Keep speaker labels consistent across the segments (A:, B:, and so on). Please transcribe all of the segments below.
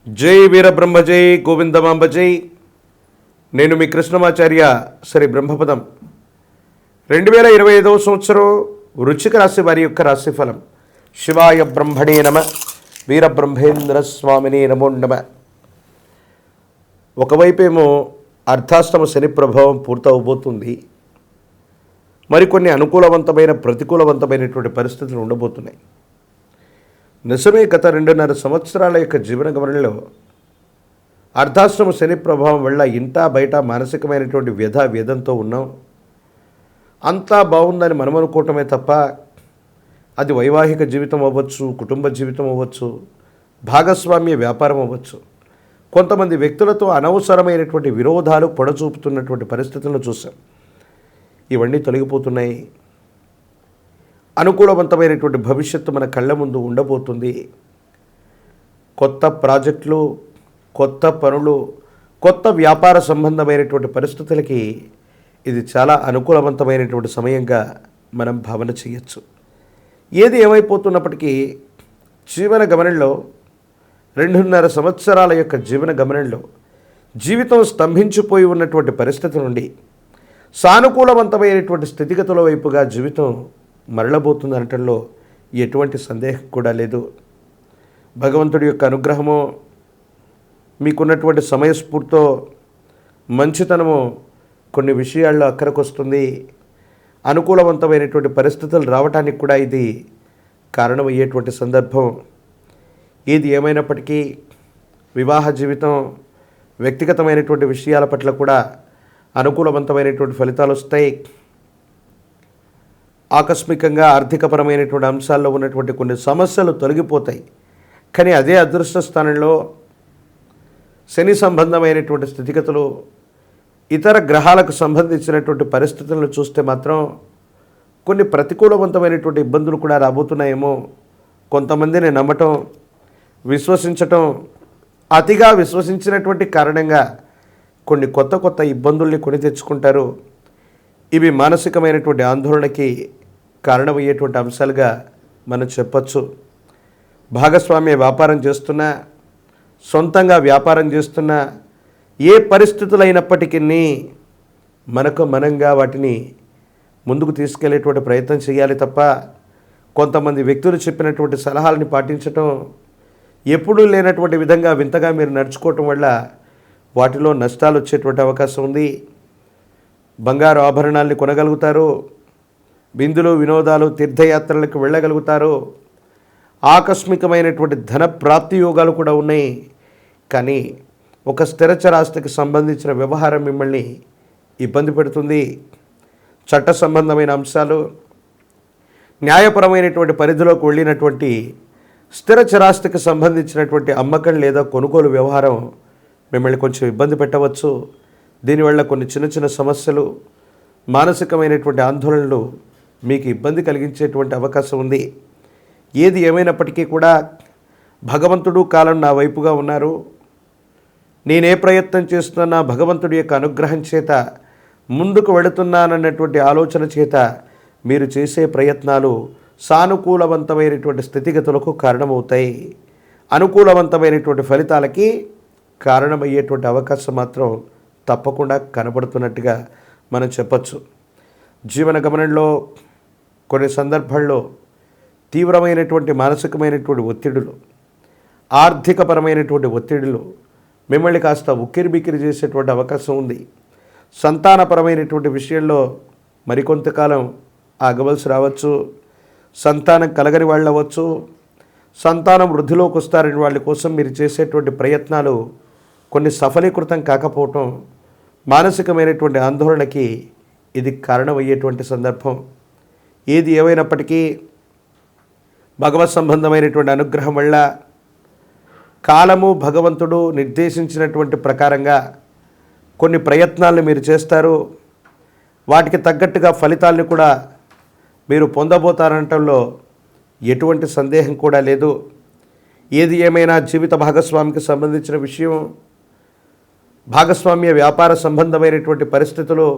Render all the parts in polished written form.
A: జై వీరబ్రహ్మ జై గోవిందమాంబ జై. నేను మీ కృష్ణమాచార్య శ్రీ బ్రహ్మపదం. 2025 సంవత్సరం వృశ్చిక రాశి వారి యొక్క రాశిఫలం. శివాయ బ్రహ్మణే నమ, వీరబ్రహ్మేంద్ర స్వామినే నమో నమ. ఒకవైపేమో అర్ధాష్టమ శని ప్రభావం పూర్తవబోతుంది. మరికొన్ని అనుకూలవంతమైన ప్రతికూలవంతమైనటువంటి పరిస్థితులు ఉండబోతున్నాయి. నిజమే, గత 2.5 సంవత్సరాల యొక్క జీవన గమనంలో అర్ధాశ్రమ శని ప్రభావం వల్ల ఇంటా బయట మానసికమైనటువంటి వ్యధంతో ఉన్నాం. అంతా బాగుందని మనం అనుకోవటమే తప్ప అది వైవాహిక జీవితం అవ్వచ్చు, కుటుంబ జీవితం అవ్వచ్చు, భాగస్వామ్య వ్యాపారం అవ్వచ్చు. కొంతమంది వ్యక్తులతో అనవసరమైనటువంటి విరోధాలు పొడచూపుతున్నటువంటి పరిస్థితులను చూసాం. ఇవన్నీ తొలగిపోతున్నాయి. అనుకూలవంతమైనటువంటి భవిష్యత్తు మన కళ్ళ ముందు ఉండబోతుంది. కొత్త ప్రాజెక్టులు, కొత్త పనులు, కొత్త వ్యాపార సంబంధమైనటువంటి పరిస్థితులకి ఇది చాలా అనుకూలవంతమైనటువంటి సమయంగా మనం భావన చేయొచ్చు. ఏది ఏమైపోతున్నప్పటికీ జీవన గమనంలో 2.5 సంవత్సరాల యొక్క జీవన గమనంలో జీవితం స్తంభించిపోయి ఉన్నటువంటి పరిస్థితి నుండి సానుకూలవంతమైనటువంటి స్థితిగతుల వైపుగా జీవితం మరలబోతుంది అనటంలో ఎటువంటి సందేహం కూడా లేదు. భగవంతుడి యొక్క అనుగ్రహము, మీకున్నటువంటి సమయస్ఫూర్తితో మంచితనము కొన్ని విషయాల్లో అక్కరకు వస్తుంది. అనుకూలవంతమైనటువంటి పరిస్థితులు రావడానికి కూడా ఇది కారణమయ్యేటువంటి సందర్భం. ఏది ఏమైనప్పటికీ వివాహ జీవితం, వ్యక్తిగతమైనటువంటి విషయాల పట్ల కూడా అనుకూలవంతమైనటువంటి ఫలితాలు వస్తాయి. ఆకస్మికంగా ఆర్థికపరమైనటువంటి అంశాల్లో ఉన్నటువంటి కొన్ని సమస్యలు తొలగిపోతాయి. కానీ అదే అదృష్ట స్థానంలో శని సంబంధమైనటువంటి స్థితిగతులు, ఇతర గ్రహాలకు సంబంధించినటువంటి పరిస్థితులను చూస్తే మాత్రం కొన్ని ప్రతికూలవంతమైనటువంటి ఇబ్బందులు కూడా రాబోతున్నాయేమో. కొంతమందిని నమ్మటం, విశ్వసించటం, అతిగా విశ్వసించినటువంటి కారణంగా కొన్ని కొత్త ఇబ్బందుల్ని కొని తెచ్చుకుంటారు. ఇవి మానసికమైనటువంటి ఆందోళనకి కారణమయ్యేటువంటి అంశాలుగా మనం చెప్పచ్చు. భాగస్వామ్య వ్యాపారం చేస్తున్నా, సొంతంగా వ్యాపారం చేస్తున్నా, ఏ పరిస్థితులైనప్పటికీ మనంగా వాటిని ముందుకు తీసుకెళ్లేటువంటి ప్రయత్నం చేయాలి తప్ప కొంతమంది వ్యక్తులు చెప్పినటువంటి సలహాలని పాటించటం, ఎప్పుడూ లేనటువంటి విధంగా వింతగా మీరు నడుచుకోవటం వల్ల వాటిలో నష్టాలు వచ్చేటువంటి అవకాశం ఉంది. బంగారు ఆభరణాల్ని కొనగలుగుతారు, విందులు వినోదాలు తీర్థయాత్రలకు వెళ్ళగలుగుతారు, ఆకస్మికమైనటువంటి ధన ప్రాప్తి యోగాలు కూడా ఉన్నాయి. కానీ ఒక స్థిరచరాస్తికి సంబంధించిన వ్యవహారం మిమ్మల్ని ఇబ్బంది పెడుతుంది. చట్ట సంబంధమైన అంశాలు, న్యాయపరమైనటువంటి పరిధిలోకి వెళ్ళినటువంటి స్థిరచరాస్తికి సంబంధించినటువంటి అమ్మకం లేదా కొనుగోలు వ్యవహారం మిమ్మల్ని కొంచెం ఇబ్బంది పెట్టవచ్చు. దీనివల్ల కొన్ని చిన్న సమస్యలు, మానసికమైనటువంటి ఆందోళనలు మీకు ఇబ్బంది కలిగించేటువంటి అవకాశం ఉంది. ఏది ఏమైనప్పటికీ కూడా భగవంతుడు కాలం నా వైపుగా ఉన్నారు. నేనే ప్రయత్నం చేస్తున్నా భగవంతుడి యొక్క అనుగ్రహం చేత ముందుకు వెళుతున్నానన్నటువంటి ఆలోచన చేత మీరు చేసే ప్రయత్నాలు సానుకూలవంతమైనటువంటి స్థితిగతులకు కారణమవుతాయి. అనుకూలవంతమైనటువంటి ఫలితాలకి కారణమయ్యేటువంటి అవకాశం మాత్రం తప్పకుండా కనబడుతున్నట్టుగా మనం చెప్పచ్చు. జీవన గమనంలో కొన్ని సందర్భాల్లో తీవ్రమైనటువంటి మానసికమైనటువంటి ఒత్తిడులు, ఆర్థికపరమైనటువంటి ఒత్తిడులు మిమ్మల్ని కాస్త ఉక్కిరిబిక్కిరి చేసేటువంటి అవకాశం ఉంది. సంతానపరమైనటువంటి విషయంలో మరికొంతకాలం ఆగవలసి రావచ్చు. సంతానం కలగని వాళ్ళు అవ్వచ్చు, సంతానం వృద్ధిలోకి వస్తారని వాళ్ళ కోసం మీరు చేసేటువంటి ప్రయత్నాలు కొన్ని సఫలీకృతం కాకపోవటం మానసికమైనటువంటి ఆందోళనకి ఇది కారణమయ్యేటువంటి సందర్భం. ఏది ఏమైనప్పటికీ భగవత్ సంబంధమైనటువంటి అనుగ్రహం వల్ల కాలము, భగవంతుడు నిర్దేశించినటువంటి ప్రకారంగా కొన్ని ప్రయత్నాలను మీరు చేస్తారు. వాటికి తగ్గట్టుగా ఫలితాలను కూడా మీరు పొందబోతారనటంలో ఎటువంటి సందేహం కూడా లేదు. ఏది ఏమైనా జీవిత భాగస్వామికి సంబంధించిన విషయం, భాగస్వామ్య వ్యాపార సంబంధమైనటువంటి పరిస్థితులు,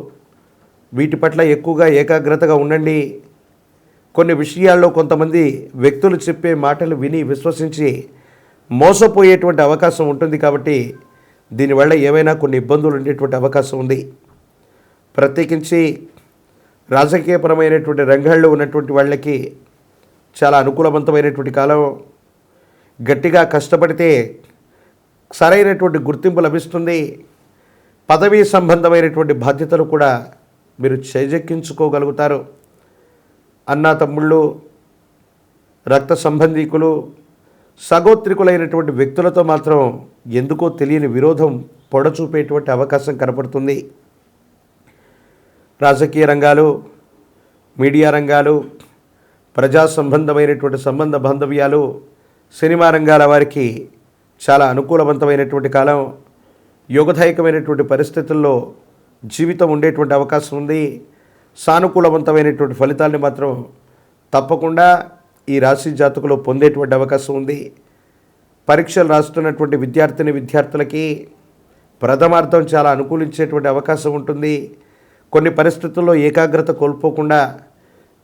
A: వీటి పట్ల ఎక్కువగా ఏకాగ్రతగా ఉండండి. కొన్ని విషయాల్లో కొంతమంది వ్యక్తులు చెప్పే మాటలు విని విశ్వసించి మోసపోయేటువంటి అవకాశం ఉంటుంది. కాబట్టి దీనివల్ల ఏవైనా కొన్ని ఇబ్బందులు ఉండేటువంటి అవకాశం ఉంది. ప్రత్యేకించి రాజకీయపరమైనటువంటి రంగాల్లో ఉన్నటువంటి వాళ్ళకి చాలా అనుకూలవంతమైనటువంటి కాలం. గట్టిగా కష్టపడితే సరైనటువంటి గుర్తింపు లభిస్తుంది. పదవీ సంబంధమైనటువంటి బాధ్యతలు కూడా మీరు చేజెక్కించుకోగలుగుతారు. అన్నా తమ్ముళ్ళు, రక్త సంబంధీకులు, సగోత్రికులైనటువంటి వ్యక్తులతో మాత్రం ఎందుకో తెలియని విరోధం పొడచూపేటువంటి అవకాశం కనపడుతుంది. రాజకీయ రంగాలు, మీడియా రంగాలు, ప్రజా సంబంధమైనటువంటి సంబంధ బాంధవ్యాలు, సినిమా రంగాల వారికి చాలా అనుకూలవంతమైనటువంటి కాలం. యోగదాయకమైనటువంటి పరిస్థితుల్లో జీవితం ఉండేటువంటి అవకాశం ఉంది. సానుకూలవంతమైనటువంటి ఫలితాన్ని మాత్రం తప్పకుండా ఈ రాశి జాతకులు పొందేటువంటి అవకాశం ఉంది. పరీక్షలు రాస్తున్నటువంటి విద్యార్థులకి ప్రథమార్థం చాలా అనుకూలించేటువంటి అవకాశం ఉంటుంది. కొన్ని పరిస్థితుల్లో ఏకాగ్రత కోల్పోకుండా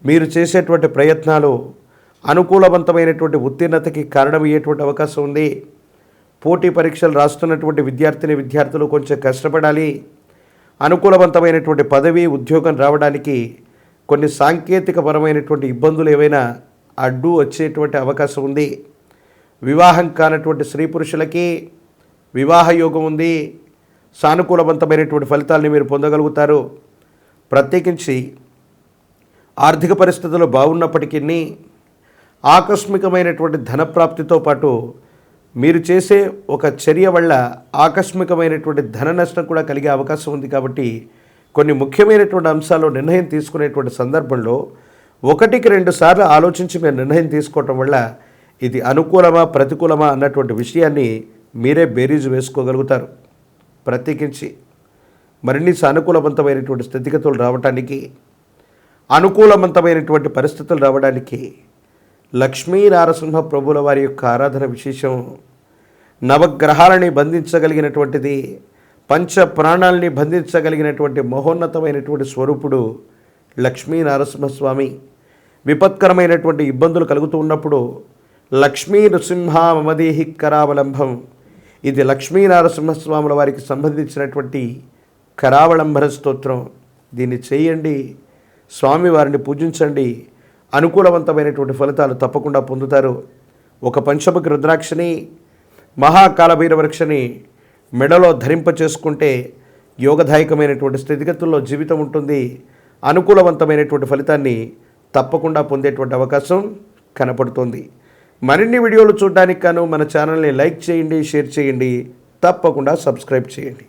A: మీరు చేసేటువంటి ప్రయత్నాలు అనుకూలవంతమైనటువంటి ఉత్తీర్ణతకి కారణమయ్యేటువంటి అవకాశం ఉంది. పోటీ పరీక్షలు రాస్తున్నటువంటి విద్యార్థులు కొంచెం కష్టపడాలి. అనుకూలవంతమైనటువంటి పదవి, ఉద్యోగం రావడానికి కొన్ని సాంకేతికపరమైనటువంటి ఇబ్బందులు ఏవైనా అడ్డు వచ్చేటువంటి అవకాశం ఉంది. వివాహం కానటువంటి స్త్రీ పురుషులకి వివాహ యోగం ఉంది. సానుకూలవంతమైనటువంటి ఫలితాలని మీరు పొందగలుగుతారు. ప్రత్యేకించి ఆర్థిక పరిస్థితులు బాగున్నప్పటికీ ఆకస్మికమైనటువంటి ధనప్రాప్తితో పాటు మీరు చేసే ఒక చర్య వల్ల ఆకస్మికమైనటువంటి ధన నష్టం కూడా కలిగే అవకాశం ఉంది. కాబట్టి కొన్ని ముఖ్యమైనటువంటి అంశాల్లో నిర్ణయం తీసుకునేటువంటి సందర్భంలో 1-2 సార్లు ఆలోచించి మీరు నిర్ణయం తీసుకోవటం వల్ల ఇది అనుకూలమా ప్రతికూలమా అన్నటువంటి విషయాన్ని మీరే బేరీజు వేసుకోగలుగుతారు. ప్రత్యేకించి మరిన్ని సానుకూలవంతమైనటువంటి స్థితిగతులు రావడానికి, అనుకూలవంతమైనటువంటి పరిస్థితులు రావడానికి లక్ష్మీ నారసింహ ప్రభుల వారి యొక్క ఆరాధన విశేషం. నవగ్రహాలని బంధించగలిగినటువంటిది, పంచ ప్రాణాలని బంధించగలిగినటువంటి మహోన్నతమైనటువంటి స్వరూపుడు లక్ష్మీ నరసింహస్వామి. విపత్కరమైనటువంటి ఇబ్బందులు కలుగుతూ ఉన్నప్పుడు లక్ష్మీ నృసింహ మమదేహి కరావలంబం, ఇది లక్ష్మీ నరసింహస్వాముల వారికి సంబంధించినటువంటి కరావలంబన స్తోత్రం. దీన్ని చేయండి, స్వామివారిని పూజించండి. అనుకూలవంతమైనటువంటి ఫలితాలు తప్పకుండా పొందుతారు. ఒక పంచముఖి రుద్రాక్షని, మహాకాలభైరవృక్షని మెడలో ధరింపచేసుకుంటే యోగదాయకమైనటువంటి స్థితిగతుల్లో జీవితం ఉంటుంది. అనుకూలవంతమైనటువంటి ఫలితాన్ని తప్పకుండా పొందేటువంటి అవకాశం కనపడుతుంది. మరిన్ని వీడియోలు చూడడానికి గాను మన ఛానల్ని లైక్ చేయండి, షేర్ చేయండి, తప్పకుండా సబ్స్క్రైబ్ చేయండి.